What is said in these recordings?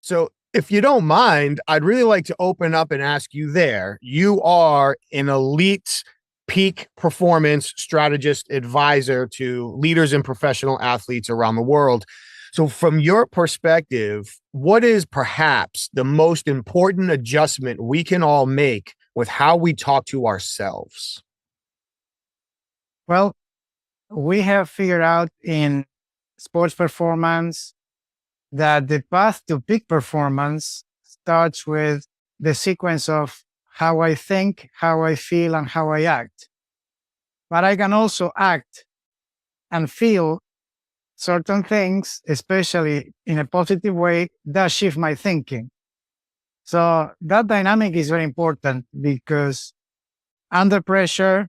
So, if you don't mind, I'd really like to open up and ask you there. You are an elite peak performance strategist advisor to leaders and professional athletes around the world. So, from your perspective, what is perhaps the most important adjustment we can all make with how we talk to ourselves? Well, we have figured out in sports performance that the path to peak performance starts with the sequence of how I think, how I feel, and how I act. But I can also act and feel certain things, especially in a positive way, that shift my thinking. So that dynamic is very important because under pressure,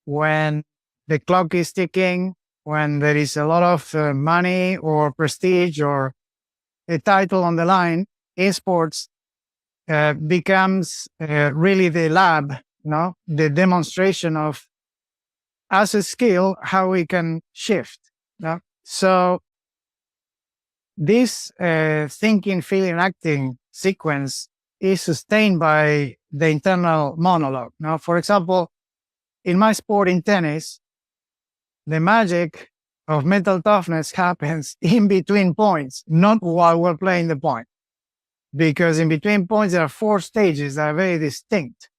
when the clock is ticking, when there is a lot of money or prestige or a title on the line, esports becomes really the lab, the demonstration of as a skill how we can shift. So this thinking, feeling, acting sequence is sustained by the internal monologue. Now, for example, in my sport in tennis, the magic of mental toughness happens in between points, not while we're playing the point. Because in between points, there are 4 stages that are very distinct.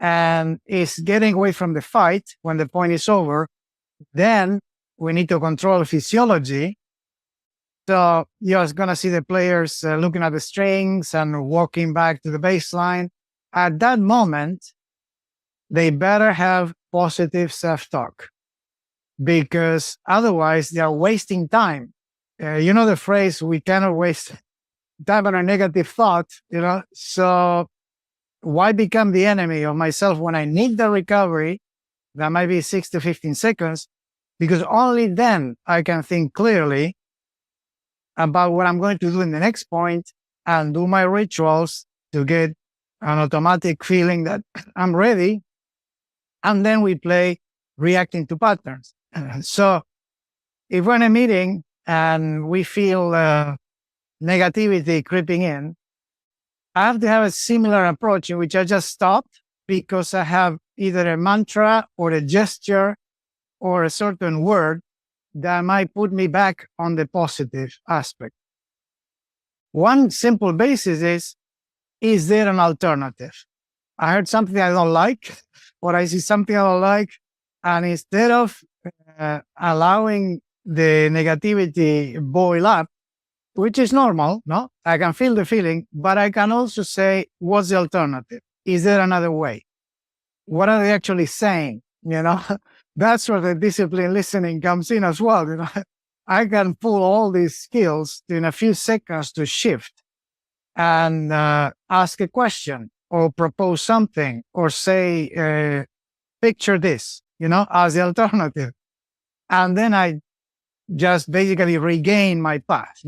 And it's getting away from the fight when the point is over. Then we need to control physiology. So you're going to see the players looking at the strings and walking back to the baseline. At that moment, they better have positive self-talk, because otherwise they are wasting time. You know the phrase, we cannot waste time on a negative thought, So why become the enemy of myself when I need the recovery? That might be 6 to 15 seconds, because only then I can think clearly about what I'm going to do in the next point and do my rituals to get an automatic feeling that I'm ready. And then we play reacting to patterns. So if we're in a meeting and we feel negativity creeping in, I have to have a similar approach in which I just stop, because I have either a mantra or a gesture or a certain word that might put me back on the positive aspect. One simple basis is there an alternative? I heard something I don't like, or I see something I don't like, and instead of allowing the negativity boil up, which is normal, no? I can feel the feeling, but I can also say, what's the alternative? Is there another way? What are they actually saying? That's where the discipline listening comes in as well. I can pull all these skills in a few seconds to shift and ask a question or propose something or say, picture this, as the alternative. And then I just basically regain my path,